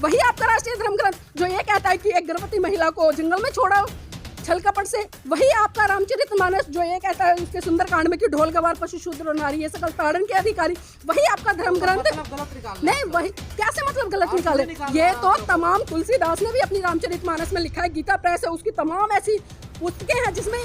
वही आपका राष्ट्रीय धर्म ग्रंथ जो ये कहता है कि एक गर्भवती महिला को जंगल में छोड़ो छल कपट से। वही आपका रामचरितमानस जो ये कहता है उसके सुंदरकांड में कि ढोल गवार पशु शूद्र और नारी ये सकल ताड़न के अधिकारी। वही आपका धर्म ग्रंथ नहीं, वही कैसे मतलब गलत निकाले? ये तो तमाम तुलसीदास ने भी अपनी रामचरितमानस में लिखा है, गीता प्रेस है उसकी तमाम ऐसी पुस्तकें हैं जिसमें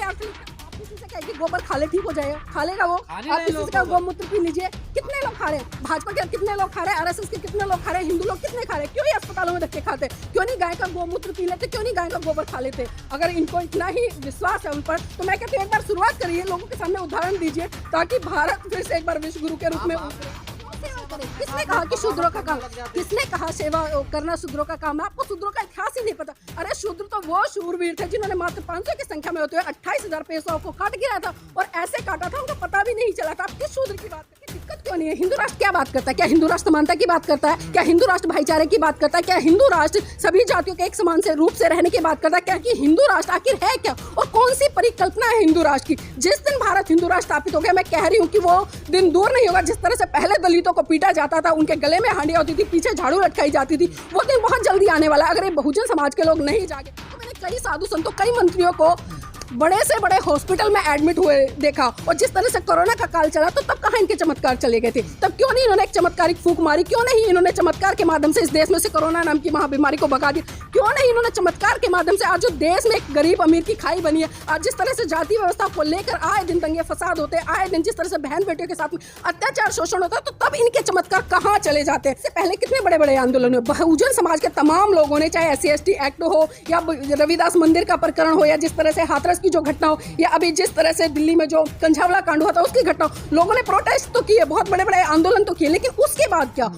किसी से कहे कि गोबर खा ले ठीक हो जाएगा, खा लेगा वो। आप किसी से गोमूत्र पी लीजिए, कितने लोग खा रहे हैं? भाजपा के कितने लोग खा रहे हैं? आरएसएस के कितने लोग खा रहे हैं? हिंदू लोग कितने खा रहे हैं? क्यों ये अस्पतालों में धक्के खाते? क्यों नहीं गाय का गोमूत्र पी लेते? क्यों नहीं गाय का गोबर खा लेते? अगर इनको इतना ही विश्वास है उन पर तो मैं कहती हूँ एक बार शुरुआत करिए, लोगों के सामने उदाहरण दीजिए ताकि भारत फिर से एक बार विश्व गुरु के रूप में। किसने कहा कि शूद्रों का काम? किसने कहा सेवा करना शूद्रों का काम है? आपको शूद्रों का इतिहास ही नहीं पता। अरे शूद्र तो वो शूरवीर थे जिन्होंने मात्र 500 की संख्या में होते हुए 28,000 पैसों को काट गिरा था और ऐसे काटा था उनको पता भी नहीं चला था। आप किस शूद्र की बात करते हैं? दिक्कत क्यों नहीं है? हिंदू राष्ट्र क्या बात करता है? क्या हिंदू राष्ट्र समानता की बात करता है? क्या हिंदू राष्ट्र भाईचारे की बात करता है? क्या हिंदू राष्ट्र सभी जातियों के एक समान से रूप से रहने की बात करता है? क्या कि हिंदू राष्ट्र आखिर है क्या और कौन सी परिकल्पना है हिंदू राष्ट्र की? जिस दिन भारत हिंदू राष्ट्र स्थापित हो गया, मैं कह रही हूँ कि वो दिन दूर नहीं होगा जिस तरह से पहले दलितों को पीटा जाता था, उनके गले में हांडियां होती थी, पीछे झाड़ू लटकाई जाती थी, वो दिन बहुत जल्दी आने वाला है। अगर ये बहुजन समाज के लोग नहीं जागे तो मैंने कई साधु संतों कई मंत्रियों को बड़े से बड़े हॉस्पिटल में एडमिट हुए देखा और जिस तरह से कोरोना का काल चला तो तब कहाँ इनके चमत्कार चले गए थे? तब क्यों नहीं इन्होंने एक चमत्कारिक फूंक मारी? क्यों नहीं इन्होंने चमत्कार के माध्यम से इस देश में से कोरोना नाम की महाबीमारी को भगा दिया? क्यों नहीं इन्होंने चमत्कार के माध्यम से आज जो देश में एक गरीब अमीर की खाई बनी है, आज जिस तरह से जाति व्यवस्था को लेकर आए दिन दंगे फसाद होते हैं, आए दिन जिस तरह से बहन बेटियों के साथ में अत्याचार शोषण होता है, तो तब इनके चमत्कार कहाँ चले जाते हैं? इससे पहले कितने बड़े बड़े आंदोलन हुए, बहुजन समाज के तमाम लोगों ने, चाहे SC/ST एक्ट हो या रविदास मंदिर का प्रकरण हो या जिस तरह से हाथरस की जो घटना हो या अभी जिस तरह से दिल्ली में जो कंझावला कांड हुआ था उसकी घटना, लोगों ने प्रोटेस्ट तो किए, बहुत बड़े बड़े आंदोलन तो किए, लेकिन उसके बाद क्या?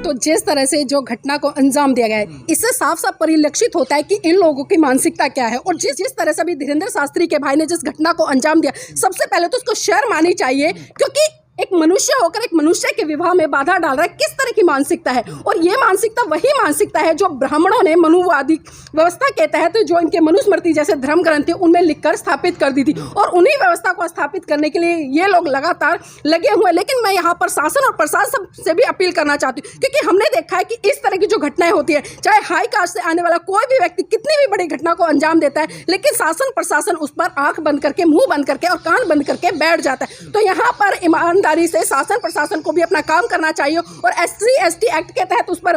तो जिस तरह से जो घटना को अंजाम दिया गया है, इससे साफ साफ परिलक्षित होता है कि इन लोगों की मानसिकता क्या है। और जिस तरह से अभी धीरेन्द्र शास्त्री के भाई ने जिस घटना को अंजाम दिया, सबसे पहले तो उसको शर्म आनी चाहिए, क्योंकि एक मनुष्य होकर एक मनुष्य के विवाह में बाधा डाल रहा है। किस तरह की मानसिकता है? और ये मानसिकता वही मानसिकता है जो ब्राह्मणों ने मनुवादी व्यवस्था के तहत जो इनके मनुस्मृति जैसे धर्म ग्रंथ थे उनमें लिखकर स्थापित कर दी थी, और उन्हीं व्यवस्था को स्थापित करने के लिए ये लोग लगातार लगे हुए। लेकिन मैं यहाँ पर शासन और प्रशासन से भी अपील करना चाहती हूँ, क्योंकि हमने देखा है कि इस तरह की जो घटनाएं होती है, चाहे हाई कास्ट से आने वाला कोई भी व्यक्ति कितनी भी बड़ी घटना को अंजाम देता है, लेकिन शासन प्रशासन उस पर आंख बंद करके, मुंह बंद करके और कान बंद करके बैठ जाता है। तो यहाँ पर ईमानदारी से शासन प्रशासन को भी अपना काम करना चाहिए। और SC/ST एक्ट के तहत उस पर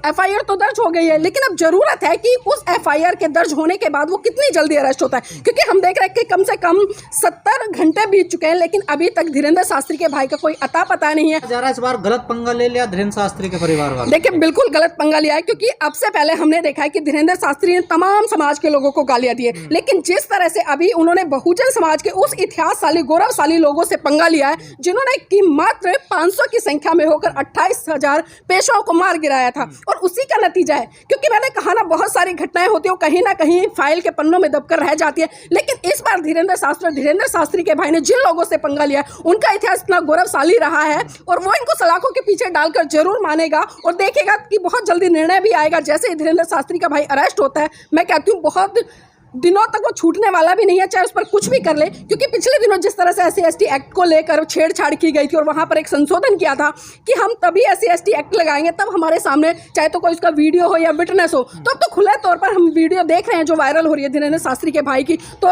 FIR तो दर्ज हो गई है, लेकिन अब जरूरत है कि उस FIR के दर्ज होने के बाद वो कितनी जल्दी अरेस्ट होता है, क्योंकि हम देख रहे हैं कि कम से कम 70 घंटे बीत चुके हैं, लेकिन अभी तक धीरेन्द्र शास्त्री के भाई का कोई अता पता नहीं है। जरा इस बार गलत पंगा ले लिया धीरेन्द्र शास्त्री के परिवार वाले। देखिए, बिल्कुल गलत पंगा लिया है, क्योंकि अब से पहले हमने देखा है कि धीरेन्द्र शास्त्री ने तमाम समाज के लोगों को गालियां दी है, लेकिन जिस तरह से अभी उन्होंने बहुजन समाज के उस इतिहासशाली गौरवशाली लोगों से पंगा लिया है जिन्होंने की मात्र 500 की संख्या में होकर 28,000 पेशों को मार गिराया था, और उसी का नतीजा है। क्योंकि मैंने कहा ना, बहुत सारी घटनाएं होती है कहीं ना कहीं फाइल के पन्नों में दबकर रह जाती है, लेकिन इस बार धीरेन्द्र शास्त्री के भाई ने जिन लोगों से पंगा लिया उनका इतिहास इतना गौरवशाली रहा है, और वो इनको सलाखों के पीछे डालकर जरूर मानेगा और देखेगा कि बहुत जल्दी निर्णय भी आएगा। जैसे ही धीरेन्द्र शास्त्री का भाई अरेस्ट होता है, मैं कहती हूँ बहुत दिनों तक वो छूटने वाला भी नहीं है, चाहे उस पर कुछ भी कर ले। क्योंकि पिछले दिनों जिस तरह से SC/ST एक्ट को लेकर छेड़छाड़ की गई थी और वहां पर एक संशोधन किया था कि हम तभी SC/ST एक्ट लगाएंगे तब हमारे सामने चाहे तो कोई उसका वीडियो हो या विटनेस हो, तो अब तो खुले तौर पर हम वीडियो देख रहे हैं जो वायरल हो रही है धीरेन्द्र शास्त्री के भाई की। तो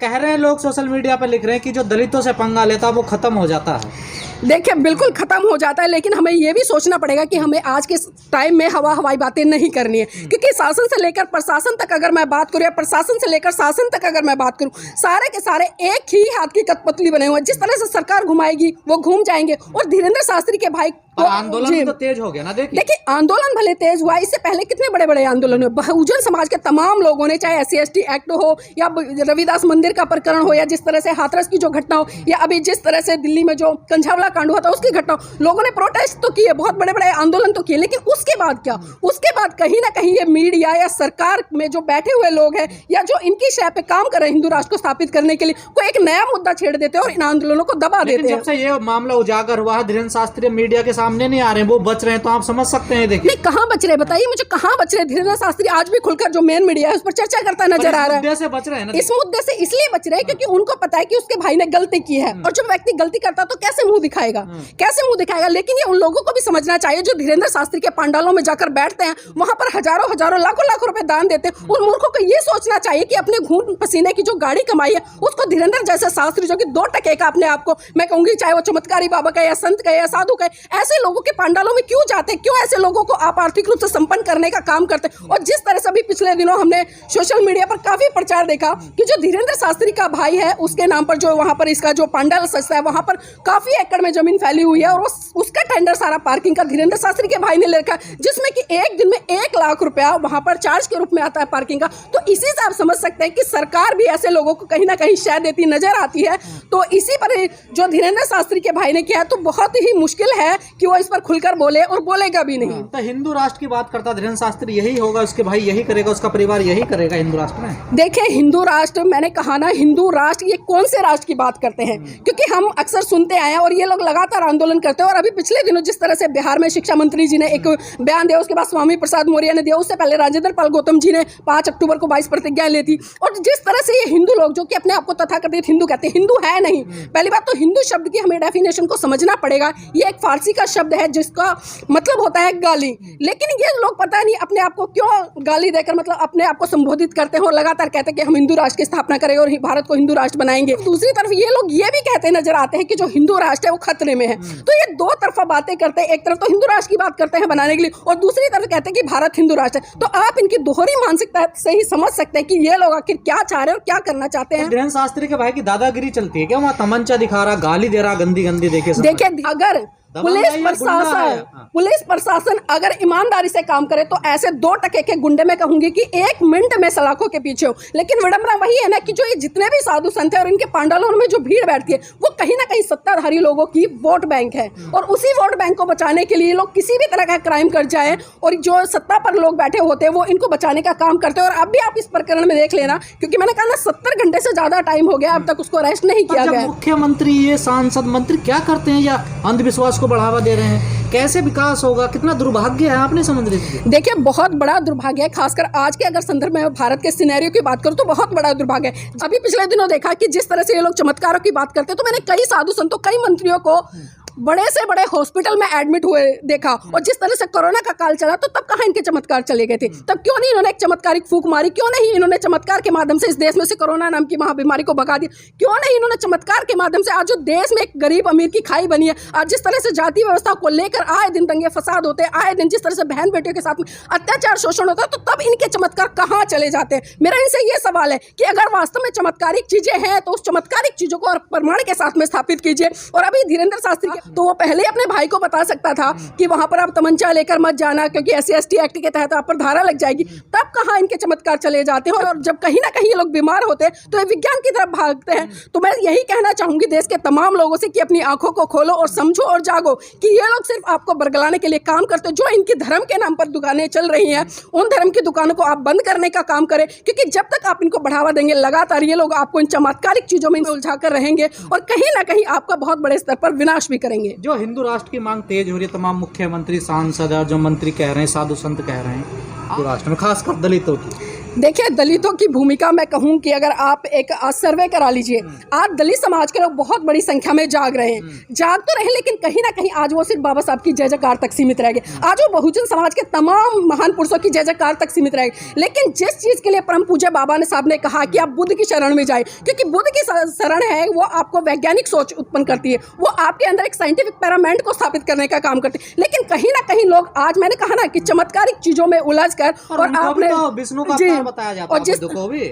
कह रहे हैं लोग, सोशल मीडिया पर लिख रहे हैं कि जो दलितों से पंगा लेता है वो खत्म हो जाता है। देखिए, बिल्कुल खत्म हो जाता है, लेकिन हमें ये भी सोचना पड़ेगा कि हमें आज के टाइम में हवाई बातें नहीं करनी है, क्योंकि शासन से लेकर प्रशासन तक अगर मैं बात करूँ या प्रशासन से लेकर शासन तक अगर मैं बात करूँ, सारे के सारे एक ही हाथ की कठपुतली बने हुए हैं। जिस तरह से सरकार घुमाएगी वो घूम जाएंगे, और धीरेन्द्र शास्त्री के भाई आंदोलन तो तेज हो गया ना। देखिए, आंदोलन भले तेज हुआ, इससे पहले कितने बड़े बड़े आंदोलन हुए। बहुजन समाज के तमाम लोगों ने, चाहे SC/ST एक्ट हो या रविदास मंदिर का प्रकरण हो या जिस तरह से हाथरस की जो घटना हो या अभी जिस तरह से दिल्ली में जो कंझावला कांड हुआ था उसकी घटना, लोगों ने प्रोटेस्ट तो किए, बहुत बड़े बड़े आंदोलन तो किए, लेकिन उसके बाद क्या? उसके बाद कहीं ना कहीं ये मीडिया या सरकार में जो बैठे हुए लोग हैं या जो इनकी शय पे काम कर रहे हैं हिंदू राष्ट्र को स्थापित करने के लिए, कोई एक नया मुद्दा छेड़ देते हैं और इन आंदोलनों को दबा देते हैं। जब से ये मामला उजागर हुआ है, धीरेन्द्र शास्त्री मीडिया के सामने सामने नहीं आ रहे हैं, वो बच रहे हैं, तो आप समझ सकते हैं। देखिए नहीं, कहाँ बच रहे हैं बताइए मुझे, कहाँ बच रहे हैं? धीरेन्द्र शास्त्री आज भी खुलकर जो मेन मीडिया है उस पर चर्चा करता नजर आ रहा है। मुद्दे से बच रहे हैं ना। इस मुद्दे से इसलिए बच रहे हैं क्योंकि उनको पता है कि उसके भाई ने गलती की है, और जब व्यक्ति गलती करता तो कैसे मुंह दिखाएगा, कैसे मुंह दिखाएगा। लेकिन ये उन लोगों को भी समझना चाहिए जो धीरेन्द्र शास्त्री के पंडालों में जाकर बैठते हैं, वहां पर हजारों हजारों लाखों लाखों रुपए दान देते हैं। उन मूर्खों को ये सोचना चाहिए कि अपने खून पसीने की जो गाड़ी कमाई है उसको धीरेन्द्र जैसे शास्त्री जो कि 2 टके का अपने आप को, मैं कहूंगी चाहे वो चमत्कारी बाबा का या संत का या साधु का, ऐसे लोगों के पंडालों में क्यों जाते हैं? क्यों ऐसे लोगों को आप आर्थिक रूप से संपन्न करने का काम करते हैं? और जिस तरह से अभी पिछले दिनों हमने सोशल मीडिया पर काफी प्रचार देखा कि जो धीरेन्द्र शास्त्री का भाई है उसके नाम पर जो वहां पर इसका जो पंडाल सजता है वहां पर काफी एकड़ में जमीन फैली हुई है, और उसका टेंडर सारा पार्किंग का धीरेन्द्र शास्त्री के भाई ने ले रखा है, जिसमें कि एक दिन में 1 लाख रुपया वहां पर चार्ज के रूप में आता है पार्किंग का। तो इसी से आप समझ सकते हैं कि सरकार भी ऐसे लोगों को कहीं ना कहीं शय देती नजर आती है। तो इसी पर जो धीरेन्द्र शास्त्री के भाई ने किया तो बहुत ही मुश्किल है कि वो इस पर खुलकर बोले, और बोलेगा भी नहीं। तो हिंदू राष्ट्र की बात करता धीरेन्द्र शास्त्री, यही होगा, उसके भाई यही करेगा, उसका परिवार यही करेगा हिंदू राष्ट्र में। देखिए हिंदू राष्ट्र, मैंने कहा ना हिंदू राष्ट्र, ये कौन से राष्ट्र की बात करते हैं? क्योंकि हम अक्सर सुनते आए हैं और ये लोग लगातार आंदोलन करते हैं। और अभी पिछले दिनों जिस तरह से बिहार में शिक्षा मंत्री जी ने एक बयान दिया, उसके बाद स्वामी प्रसाद मौर्य ने दिया, उससे पहले राजेंद्र पाल गौतम जी ने 5 अक्टूबर को 22 प्रतिज्ञाएं ली थी। और जिस तरह से ये हिंदू लोग जो कि अपने आप को तथाकथित हिंदू कहते हैं, हिंदू है नहीं। पहली बात तो हिंदू शब्द की हमें डेफिनेशन को समझना पड़ेगा। ये एक फारसी का शब्द है जिसका मतलब होता है गाली, लेकिन ये लोग पता नहीं अपने आप को क्यों गाली देकर मतलब अपने आप को संबोधित करते हैं और लगातार कहते हैं कि हम हिंदू राष्ट्र की स्थापना करेंगे और भारत को हिंदू राष्ट्र बनाएंगे। दूसरी तरफ ये लोग ये भी कहते नजर आते हैं कि जो हिंदू राष्ट्र है वो खतरे में है। तो ये 2 तरफा बातें करते हैं, एक तरफ तो हिंदू राष्ट्र की बात करते हैं बनाने के लिए, और दूसरी तरफ कहते हैं कि भारत हिंदू राष्ट्र है। तो आप इनकी दोहरी मानसिकता से ही समझ सकते हैं कि ये लोग आखिर क्या चाह रहे हैं और क्या करना चाहते हैं। धीरेन्द्र शास्त्री के भाई की दादागिरी चलती है क्या? वहाँ तमंचा दिखा रहा, गाली दे रहा, गंदी गंदी देखिए अगर पुलिस प्रशासन अगर ईमानदारी से काम करे तो ऐसे 2 टके के गुंडे में कहूंगी कि 1 मिनट में सलाखों के पीछे हो। लेकिन विडंबना वही है ना कि जो ये जितने भी साधु संत है और इनके पांडालों में जो भीड़ बैठती है वो कहीं ना कहीं सत्ताधारी लोगों की वोट बैंक है, और उसी वोट बैंक को बचाने के लिए लोग किसी भी तरह का क्राइम कर जाए, और जो सत्ता पर लोग बैठे होते हैं वो इनको बचाने का काम करते हैं। और अब भी आप इस प्रकरण में देख लेना, क्योंकि मैंने कहा ना 70 घंटे से ज्यादा टाइम हो गया, अब तक उसको अरेस्ट नहीं किया गया। मुख्यमंत्री, ये सांसद, मंत्री क्या करते हैं? या अंधविश्वास को बढ़ावा दे रहे हैं? कैसे विकास होगा? कितना दुर्भाग्य है, आप नहीं समझ रहे। देखिए बहुत बड़ा दुर्भाग्य है, खासकर आज के अगर संदर्भ में भारत के सिनेरियो की बात करूं तो बहुत बड़ा दुर्भाग्य है। अभी पिछले दिनों देखा कि जिस तरह से ये लोग चमत्कारों की बात करते हैं, तो मैंने कई साधु संतों, कई मंत्रियों को बड़े से बड़े हॉस्पिटल में एडमिट हुए देखा। और जिस तरह से कोरोना का काल चला तो तब कहाँ इनके चमत्कार चले गए थे? तब क्यों नहीं इन्होंने एक चमत्कारिक फूंक मारी? क्यों नहीं इन्होंने चमत्कार के माध्यम से इस देश में से कोरोना नाम की महाबीमारी को भगा दिया? क्यों नहीं इन्होंने चमत्कार के माध्यम से आज जो देश में एक गरीब अमीर की खाई बनी है, आज जिस तरह से जाति व्यवस्था को लेकर आए दिन दंगे फसाद होते हैं, आए दिन जिस तरह से बहन बेटियों के साथ में अत्याचार शोषण होता है, तो तब इनके चमत्कार कहाँ चले जाते हैं? मेरा इनसे ये सवाल है कि अगर वास्तव में चमत्कारिक चीजें हैं तो उस चमत्कारिक चीजों को प्रमाण के साथ में स्थापित कीजिए। और अभी धीरेन्द्र शास्त्री तो वो पहले अपने भाई को बता सकता था कि वहां पर आप तमंचा लेकर मत जाना क्योंकि SC/ST एक्ट के तहत आप पर धारा लग जाएगी। तब कहां इनके चमत्कार चले जाते हैं? और जब कहीं ना कहीं ये लोग बीमार होते हैं तो ये विज्ञान की तरफ भागते हैं। तो मैं यही कहना चाहूंगी देश के तमाम लोगों से कि अपनी आंखों को खोलो और समझो और जागो कि ये लोग सिर्फ आपको बरगलाने के लिए काम करते हैं। जो इनकी धर्म के नाम पर दुकानें चल रही हैं, उन धर्म की दुकानों को आप बंद करने का काम करें, क्योंकि जब तक आप इनको बढ़ावा देंगे लगातार ये लोग आपको इन चमत्कारिक चीजों में उलझा कर रहेंगे और कहीं ना कहीं आपका बहुत बड़े स्तर पर विनाश भी करेंगे। जो हिंदू राष्ट्र की मांग तेज हो रही है, तमाम मुख्यमंत्री, सांसद और जो मंत्री कह रहे हैं, साधु संत कह रहे हैं हिंदू राष्ट्र में, खासकर दलितों की। देखिए दलितों की भूमिका मैं कहूँ कि अगर आप एक सर्वे करा लीजिए, आज दलित समाज के लोग बहुत बड़ी संख्या में जाग रहे हैं, जाग तो रहे, लेकिन कहीं ना कहीं आज वो सिर्फ बाबा साहब की जय जयकार तक सीमित रह गए। आज वो बहुजन समाज के तमाम महान पुरुषों की जय जयकार तक सीमित रह गए। लेकिन जिस चीज के लिए परम पूज्य बाबा ने साहब ने कहा कि आप बुद्ध की शरण में जाए, क्योंकि बुद्ध की शरण है वो आपको वैज्ञानिक सोच उत्पन्न करती है, वो आपके अंदर एक साइंटिफिक पैरामेंट को स्थापित करने का काम करती है। लेकिन कहीं ना कहीं लोग आज, मैंने कहा ना कि चमत्कारिक चीजों में उलझ कर और आपने विष्णु का अवतार बताया जाता है,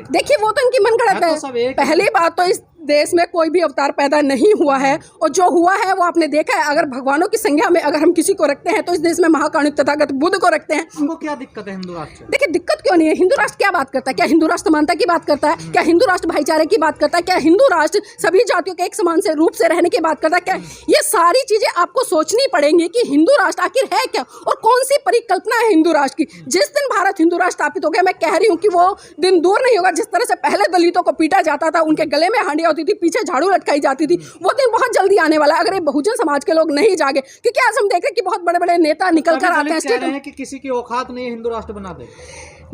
देखिए वो तो इनकी मनगढ़ंत है। पहली बात तो इस देश में कोई भी अवतार पैदा नहीं हुआ है, और जो हुआ है वो आपने देखा है। अगर भगवानों की संज्ञा में अगर हम किसी को रखते हैं तो इस देश में महाकारुणिक तथागत बुद्ध को रखते हैं। उनको क्या दिक्कत है हिंदू राष्ट्र? देखिए दिक्कत क्यों नहीं है? हिंदू राष्ट्र क्या बात करता है? क्या हिंदू राष्ट्र समानता की बात करता है? क्या हिंदू राष्ट्र भाईचारे की बात करता है? क्या हिंदू राष्ट्र सभी जातियों के एक समान से रूप से रहने की बात करता है? क्या ये सारी चीजें आपको सोचनी पड़ेंगी कि हिंदू राष्ट्र आखिर है क्या और कौन सी परिकल्पना है हिंदू राष्ट्र की। जिस दिन भारत हिंदू राष्ट्र स्थापित हो गया, मैं कह रही हूँ कि वो दिन दूर नहीं होगा जिस तरह से पहले दलितों को पीटा जाता था, उनके गले में हांडिया होती थी, पीछे झाड़ू लटकाई जाती थी, वो दिन बहुत जल्दी आने वाला है अगर ये बहुजन समाज के लोग नहीं जागे। क्योंकि आज हम देख रहे हैं कि बहुत बड़े बड़े नेता निकल कर आते हैं कह रहे हैं कि किसी की औकात नहीं है हिंदू राष्ट्र बना दे।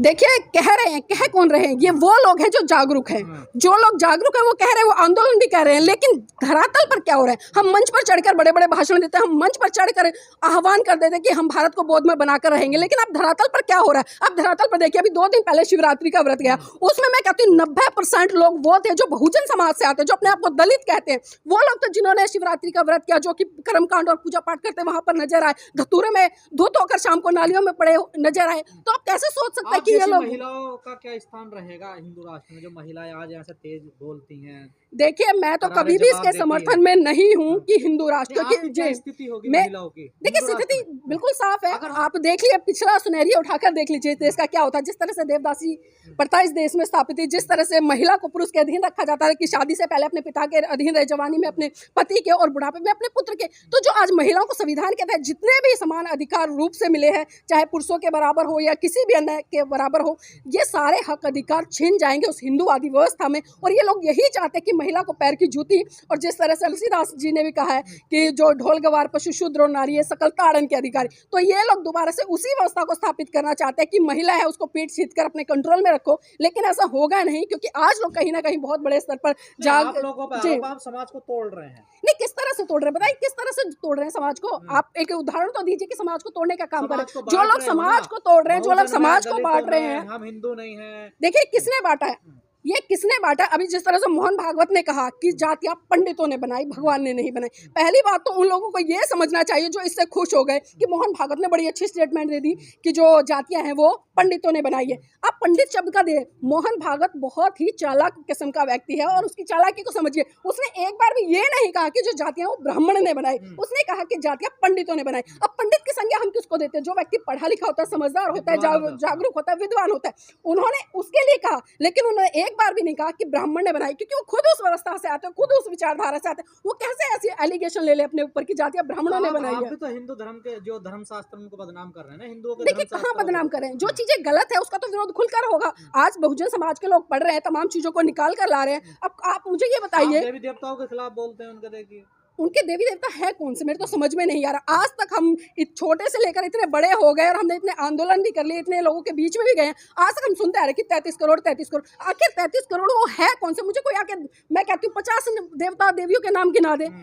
देखिए कह रहे हैं, कह कौन रहे हैं, ये वो लोग हैं जो जागरूक हैं, जो लोग जागरूक हैं वो कह रहे हैं, वो आंदोलन भी कर रहे हैं, लेकिन धरातल पर क्या हो रहा है? हम मंच पर चढ़कर बड़े बड़े भाषण देते हैं, हम मंच पर चढ़कर आह्वान कर देते हैं कि हम भारत को बोध में बनाकर रहेंगे, लेकिन अब धरातल पर क्या हो रहा है? अब धरातल पर देखिए, अभी 2 दिन पहले शिवरात्रि का व्रत गया, उसमें मैं कहती हूँ 90% लोग वो थे जो बहुजन समाज से आते हैं, जो अपने आप को दलित कहते हैं, वो लोग तो जिन्होंने शिवरात्रि का व्रत किया, जो कि कर्मकांड और पूजा पाठ करते वहां पर नजर आए, धतूरे में धुत होकर शाम को नालियों में पड़े नजर आए। तो आप कैसे सोच सकते हैं कि ये लोग, महिलाओं का क्या स्थान रहेगा हिंदू राष्ट्र में, जो महिलाएं आज ऐसे तेज बोलती हैं? देखिए मैं तो कभी भी इसके समर्थन में नहीं हूँ कि हिंदू राष्ट्र की स्थिति होगी मैं महिलाओं की। देखिए स्थिति बिल्कुल साफ है, आप देख लीजिए पिछला सुनहरी उठाकर देख लीजिए देश का क्या होता है। जिस तरह से देवदासी प्रथा इस देश में स्थापित थी, जिस तरह से महिला को पुरुष के अधीन रखा जाता है कि शादी से पहले अपने पिता के अधीन रहे, जवानी में अपने पति के और बुढ़ापे में अपने पुत्र के, तो जो आज महिलाओं को संविधान के तहत जितने भी समान अधिकार रूप से मिले हैं, चाहे पुरुषों के बराबर हो या किसी भी अन्य के बराबर हो, ये सारे हक अधिकार छीन जाएंगे उस हिंदूवादी व्यवस्था में। और ये लोग यही चाहते हैं कि महिला को पैर की जूती, और जिस तरह से तुलसीदास जी ने भी कहा है कि जो ढोल गवार पशु शूद्र और नारी है सकल ताड़न के अधिकारी, तो ये लोग दोबारा से उसी व्यवस्था को स्थापित करना चाहते हैं कि महिला है उसको पीठ सीध कर अपने कंट्रोल में रखो, लेकिन ऐसा होगा नहीं, क्योंकि आज लोग कहीं ना कहीं बहुत बड़े स्तर पर आप लोगों पर आप समाज को तोड़ रहे हैं। नहीं, किस तरह से तोड़ रहे हैं बताइए, किस तरह से तोड़ रहे हैं समाज को? आप एक उदाहरण तो दीजिए कि समाज को तोड़ने का काम करें। जो लोग समाज को तोड़ रहे हैं, जो लोग समाज को बांट रहे हैं, हम हिंदू नहीं हैं। देखिए किसने बांटा है, ये किसने बांटा? अभी जिस तरह से मोहन भागवत ने कहा कि जातियां पंडितों ने बनाई, भगवान ने नहीं बनाई। पहली बात तो उन लोगों को ये समझना चाहिए जो इससे खुश हो गए कि मोहन भागवत ने बड़ी अच्छी स्टेटमेंट दे दी कि जो जातियां हैं वो पंडितों ने बनाई है। अब पंडित शब्द का दे, मोहन भागवत बहुत ही चालाक किस्म का व्यक्ति है और उसकी चालाकी को समझिए। उसने एक बार भी ये नहीं कहा कि जो जातियां वो ब्राह्मण ने बनाई, उसने कहा कि जातियां पंडितों ने बनाई। अब पंडित की संज्ञा हम किसको देते हैं? जो व्यक्ति पढ़ा लिखा होता है, समझदार होता है, जागरूक होता है, विद्वान होता है, उन्होंने उसके लिए कहा। लेकिन उन्होंने एक बार भी नहीं कहा कि ब्राह्मण ने बनाई, क्योंकि वो खुद उस व्यवस्था से आते हैं, खुद उस विचारधारा से आते हैं। वो कैसे ऐसी एलिगेशन ले ले अपने ऊपर की जातियां ब्राह्मणों ने बनाई है? आप भी तो हिंदू धर्म के जो धर्मशास्त्र उनको बदनाम कर रहे हैं ना, हिंदुओं के। देखिए कहाँ बदनाम कर रहे हैं? जो चीजें गलत है उसका तो विरोध खुलकर होगा। आज बहुजन समाज के लोग पढ़ रहे हैं, तमाम चीजों को निकाल कर ला रहे हैं। अब आप मुझे ये बताइए, देवी देवताओं के खिलाफ बोलते हैं, उनके देखिए उनके देवी देवता है कौन से? मेरे तो समझ में नहीं आ रहा। आज तक हम छोटे से लेकर इतने बड़े हो गए और हमने इतने आंदोलन भी कर लिए, इतने लोगों के बीच में भी गए हैं, आज तक हम सुनते आ रहे कि 33 करोड़ 33 करोड़। आखिर 33 करोड़ वो है कौन से? मुझे कोई आके, मैं कहती हूँ 50 देवता देवियों के नाम गिना दे।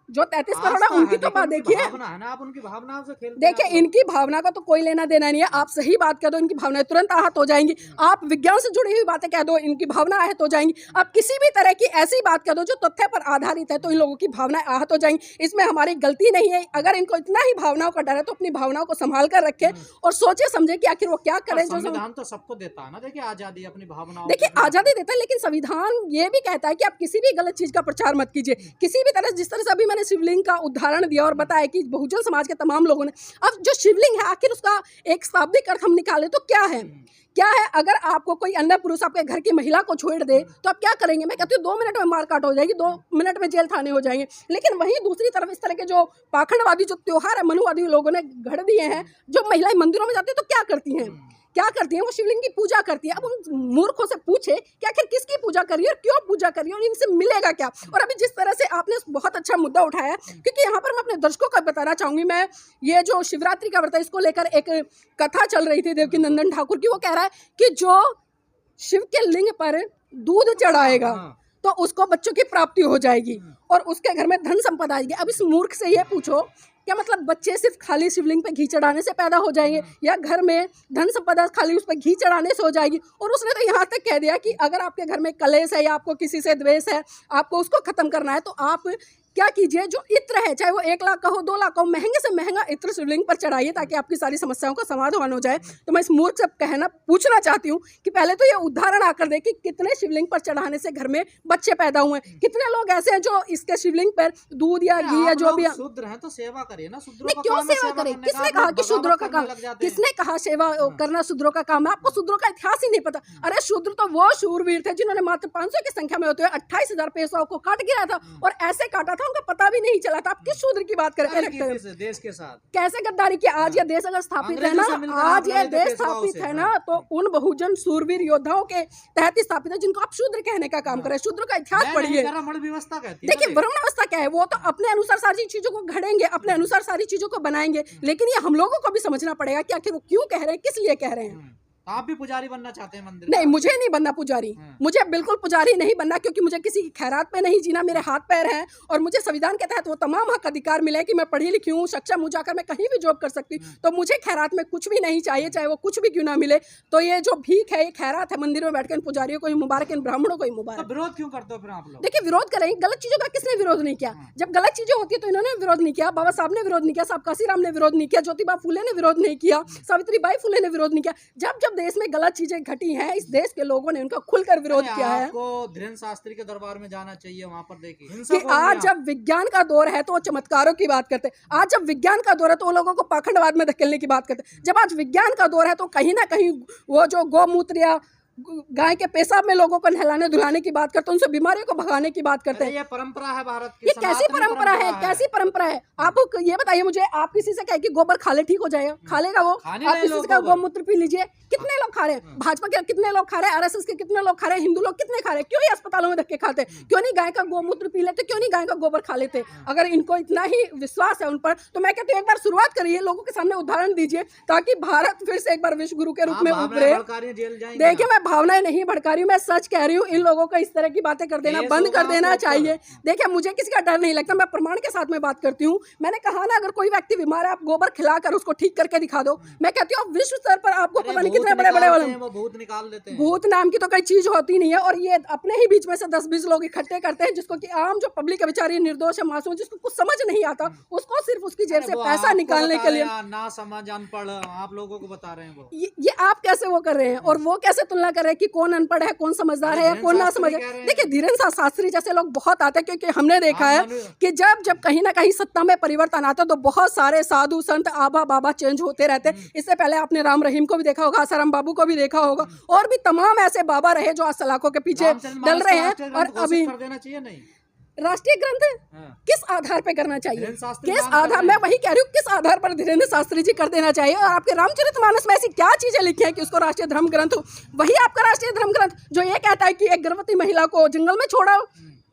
जो 33 करोड़ है उनकी तो बात देखिए। आप उनकी भावनाओं से खेलते हैं। देखिए इनकी भावना का तो कोई लेना देना नहीं है। आप सही बात कह दो, इनकी भावनाएं तुरंत आहत हो जाएंगी। आप विज्ञान से जुड़ी हुई बातें कह दो, इनकी भावना आहत हो जाएंगी। आप किसी भी तरह की ऐसी बात कह दो जो तथ्य पर आधारित है, तो इन लोगों की भावनाएं आहत हो जाएंगी। इसमें हमारी गलती नहीं है। अगर इनको इतना ही भावनाओं का डर है तो अपनी भावनाओं को संभाल कर रखें और सोचे समझे कि आखिर वो क्या करें। जो संविधान तो सबको देता है ना, देखिए आजादी अपनी भावनाओं, देखिए आजादी देता है, लेकिन संविधान ये भी कहता है कि आप किसी भी गलत चीज का प्रचार मत कीजिए किसी भी तरह। जिस तरह से अभी मैंने शिवलिंग का उदाहरण दिया और बताया कि बहुजन समाज के तमाम लोगों ने, अब जो शिवलिंग है आखिर उसका एक शाब्दिक अर्थ हम निकाले तो क्या है? क्या है? अगर आपको कोई अन्य पुरुष आपके घर की महिला को छोड़ दे तो आप क्या करेंगे? मैं कहती हूँ 2 मिनट में मार काट हो जाएगी, 2 मिनट में जेल थाने हो जाएंगे। लेकिन वहीं दूसरी तरफ इस तरह के जो पाखंडवादी जो त्योहार है मनुवादी लोगों ने गढ़ दिए हैं, जो महिलाएं मंदिरों में जाती है तो क्या करती हैं? क्या करती हैं? वो शिवलिंग की पूजा करती है। अब उन मूर्खों से पूछे कि आखिर किसकी पूजा करिए और क्यों पूजा करिए और इनसे मिलेगा क्या? और अभी जिस तरह से आपने बहुत अच्छा मुद्दा उठाया, क्योंकि यहाँ पर मैं अपने दर्शकों को बताना चाहूंगी, मैं ये जो शिवरात्रि का व्रत है इसको लेकर एक कथा चल रही थी देवकी नंदन ठाकुर की। वो कह रहा है कि जो शिव के लिंग पर दूध चढ़ाएगा तो उसको बच्चों की प्राप्ति हो जाएगी और उसके घर में धन संपदा आएगी। अब इस मूर्ख से ये पूछो क्या मतलब बच्चे सिर्फ खाली शिवलिंग पे घी चढ़ाने से पैदा हो जाएंगे या घर में धन संपदा खाली उस पर घी चढ़ाने से हो जाएगी? और उसने तो यहाँ तक कह दिया कि अगर आपके घर में कलेश है या आपको किसी से द्वेष है, आपको उसको खत्म करना है, तो आप क्या कीजिए, जो इत्र है चाहे वो 1 लाख का हो 2 लाख का हो, महंगे से महंगा इत्र शिवलिंग पर चढ़ाइए ताकि आपकी सारी समस्याओं का समाधान हो जाए। तो मैं इस मूर्ख से पूछना चाहती हूँ कि पहले तो ये उदाहरण आकर दे कि कितने शिवलिंग पर चढ़ाने से घर में बच्चे पैदा हुए हैं। कितने लोग ऐसे हैं जो इसके शिवलिंग पर दूध या घी या जो भी शूद्र हैं तो सेवा करिए ना। नहीं, क्यों सेवा करें? किसने कहा कि शूद्रों का काम? किसने कहा सेवा करना शूद्रों का काम है? आपको शूद्रों का इतिहास ही नहीं पता। अरे शूद्र तो वो शूरवीर थे जिन्होंने मात्र 500 की संख्या में होते हुए 28,000 पेशवाओं को काट गिरा था और ऐसे काटा था था, उनका पता भी नहीं चला था। आप किस शूद्र की बात गद्दारी करते की हैं? थी देश के साथ। कैसे गद्दारी की? आज ये देश अगर स्थापित है अंग्रेजों से ना, मिलकर आज आप ये लड़े थे देश पेशवाओं स्थापित से। है ना, तो उन बहुजन सूरवीर योद्धाओं के तहत ही स्थापित है, जिनको आप शूद्र कहने का काम करें। शूद्र का इतिहास मैं नहीं पढ़िए। कह रहा, वर्ण व्यवस्था कहती है देखिए ना वर्ण व्यवस्था क्या है, वो तो अपने अनुसार सारी चीजों को घड़ेंगे, अपने अनुसार सारी चीजों को बनाएंगे, लेकिन ये हम लोगों को भी समझना पड़ेगा कि आखिर वो क्यों कह रहे हैं, किस लिए कह रहे हैं। तो आप भी पुजारी बनना चाहते हैं मंदिर नहीं, का? मुझे नहीं बनना पुजारी, मुझे बिल्कुल पुजारी नहीं बनना, क्योंकि मुझे किसी की खैरात पे नहीं जीना। मेरे हाथ पैर हैं और मुझे संविधान के तहत वो तमाम हक अधिकार मिले कि मैं पढ़ी लिखी हूँ, सक्षम हूँ, जाकर मैं कहीं भी जॉब कर सकती हूँ। तो मुझे खैरात में कुछ भी नहीं चाहिए, चाहे वो कुछ भी क्यों ना मिले। तो ये जो भीख है, ये खैरात है, मंदिर में बैठकर इन पुजारियों को ही मुबारक, इन ब्राह्मणों को ही तो मुबारक। विरोध क्यों करते हो फिर आप लोग? देखिए विरोध करेंगे, गलत चीजों का किसने विरोध नहीं किया? जब गलत चीजें होती है तो इन्होंने विरोध नहीं किया, बाबा साहब ने विरोध नहीं किया, साहब काशीराम ने विरोध नहीं किया, ज्योतिबा फुले ने विरोध नहीं किया, सावित्रीबाई फुले ने विरोध नहीं किया। जब जब देश में गलत चीजें घटी हैं, इस देश के लोगों ने उनका खुलकर विरोध किया है। आपको धीरेन्द्र शास्त्री के दरबार में जाना चाहिए, वहां पर देखिए कि आज जब विज्ञान का दौर है तो वो चमत्कारों की बात करते हैं, आज जब विज्ञान का दौर है तो वो लोगों को पाखंडवाद में धकेलने की बात करते हैं। जब आज विज्ञान का दौर है तो कहीं ना कहीं वो जो गौमूत्र या गाय के पेशाब में लोगों को नहलाने धुलाने की बात करते हैं, उनसे बीमारियों को भगाने की बात करते हैं। ये परंपरा है भारत की, ये कैसी सनातनी परंपरा है? कैसी परंपरा है? आप ये बताइए मुझे, आप किसी से कहे कि गोबर खा ले ठीक हो जाएगा, खा लेगा वो? खाने आप नहीं किसी लोग से कहे गोबर। गौमूत्र पी लीजिए, कितने लोग खा रहे हैं? भाजपा के कितने लोग खा रहे हैं? आरएसएस के कितने लोग खा रहे हैं? हिंदू लोग कितने खा रहे हैं? क्यों ये अस्पतालों में धक्के खाते हैं? क्यों नहीं गाय का गौमूत्र पी लेते? क्यों नहीं गाय का गोबर खा लेते? अगर इनको इतना ही विश्वास है उन पर, तो मैं कहती हूँ एक बार शुरुआत करिए, लोगों के सामने उदाहरण दीजिए, ताकि भारत फिर से एक बार विश्व गुरु के रूप में उभरे। जेल जाएंगे। देखिए मैं भावनाएं नहीं भड़का रही हूँ, मैं सच कह रही हूँ। इन लोगों को इस तरह की बातें कर देना बंद कर देना चाहिए। देखिए मुझे किसी का डर नहीं लगता, मैं प्रमाण के साथ में बात करती हूँ। मैंने कहा ना, अगर कोई व्यक्ति बीमार है, आप गोबर खिलाकर उसको ठीक करके दिखा दो। मैं कहती हूँ विश्व स्तर पर आपको पता नहीं कितने बड़े बड़े वाले भूत निकाल देते हैं। भूत नाम की तो कोई चीज होती नहीं है, और ये अपने ही बीच में से 10-20 लोग इकट्ठे करते हैं, जिसको कि आम जो पब्लिक है बेचारी निर्दोष है, मासूम, जिसको कुछ समझ नहीं आता, उसको सिर्फ उसकी जेब से पैसा निकालने के लिए ना समझ अनपढ़ आप लोगों को बता रहे हैं वो। ये आप कैसे वो कर रहे हैं, और वो कैसे तुलना कर रहे हैं कि कौन अनपढ़ है, कौन समझदार है या कौन ना समझ है? देखिए धीरेन्द्र शास्त्री जैसे लोग बहुत आते हैं, क्योंकि हमने देखा है कि जब जब कहीं ना कहीं सत्ता में परिवर्तन आता है तो बहुत सारे साधु संत आबा बाबा चेंज होते रहते हैं। इससे पहले आपने राम रहीम को भी देखा होगा, आसाराम बाबू को भी देखा होगा, और भी तमाम ऐसे बाबा रहे जो आज सलाखों के पीछे डल रहे हैं। और अभी कर देना चाहिए नहीं राष्ट्रीय ग्रंथ किस आधार पे करना चाहिए? किस आधार, मैं वही कह रही हूँ, किस आधार पर धीरेन्द्र शास्त्री जी कर देना चाहिए? और आपके रामचरितमानस में ऐसी क्या चीजें लिखी हैं कि उसको राष्ट्रीय धर्म ग्रंथ हो? वही आपका राष्ट्रीय धर्म ग्रंथ जो ये कहता है कि एक गर्भवती महिला को जंगल में छोड़ा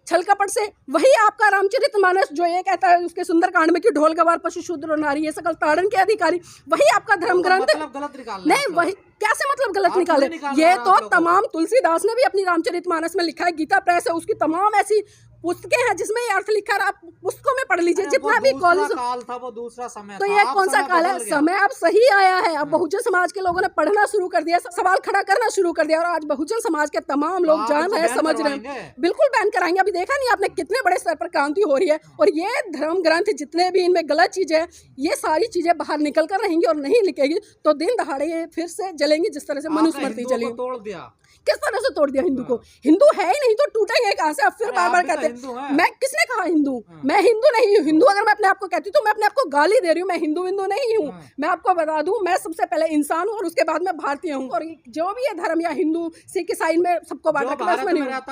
छल कपट से, वही आपका रामचरितमानस जो ये कहता है उसके सुंदरकांड में कि ढोल गवार पशु शूद्र और नारी ये सकल ताड़न के अधिकारी, वही आपका धर्म ग्रंथ। मतलब गलत निकाल नहीं, वही कैसे मतलब गलत निकाले? ये तो तमाम तुलसीदास ने भी अपनी रामचरितमानस में लिखा है, गीता प्रेस है, उसकी तमाम ऐसी पुस्तकें हैं जिसमें ये अर्थ लिखा है। आप पुस्तकों में पढ़ लीजिए, जितना भी कॉलेज काल था, वो दूसरा समय तो था। ये कौन सा काल है? समय अब सही आया है। अब बहुजन समाज के लोगों ने पढ़ना शुरू कर दिया, सवाल खड़ा करना शुरू कर दिया, और आज बहुजन समाज के तमाम लोग जान रहे हैं, समझ रहे हैं। बिल्कुल बैन कराएंगे। अभी देखा नहीं आपने कितने बड़े स्तर पर क्रांति हो रही है, और ये धर्म ग्रंथ जितने भी इनमें गलत चीजें हैं, ये सारी चीजें बाहर निकल कर रहेंगी और नहीं लिखेगी तो दिन दहाड़े ये फिर से जलेंगी, जिस तरह से मनुस्मृति चली। तोड़ दिया, किस तरह से तोड़ दिया हिंदू को? हिंदू है ही नहीं तो टूटेंगे कहां से? अब फिर बार बार कहते हैं मैं, किसने कहा हिंदू? मैं हिंदू नहीं हूँ। हिंदू अगर मैं अपने आप को कहती हूँ तो मैं अपने आप को गाली दे रही हूँ। मैं हिंदू नहीं हूँ। मैं आपको बता दूं, मैं सबसे पहले इंसान हूँ और उसके बाद मैं भारतीय हूँ। और जो भी ये धर्म या हिंदू सिख ईसाई में सबको बांटा रहता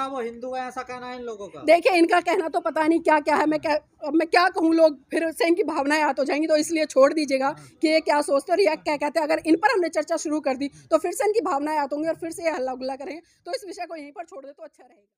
है वो हिंदू है, ऐसा कहना है इन लोगों का। देखिए इनका कहना तो पता नहीं क्या क्या है। मैं क्या कहूँ, लोग फिर से इनकी भावनाएं याद हो जाएंगी, तो इसलिए छोड़ दीजिएगा कि ये क्या सोचते और या क्या कहते हैं। अगर इन पर हमने चर्चा शुरू कर दी तो फिर से इनकी भावनाएं याद होंगी और फिर से ये हल्ला गुल्ला करेंगे, तो इस विषय को यहीं पर छोड़ दे तो अच्छा रहेगा।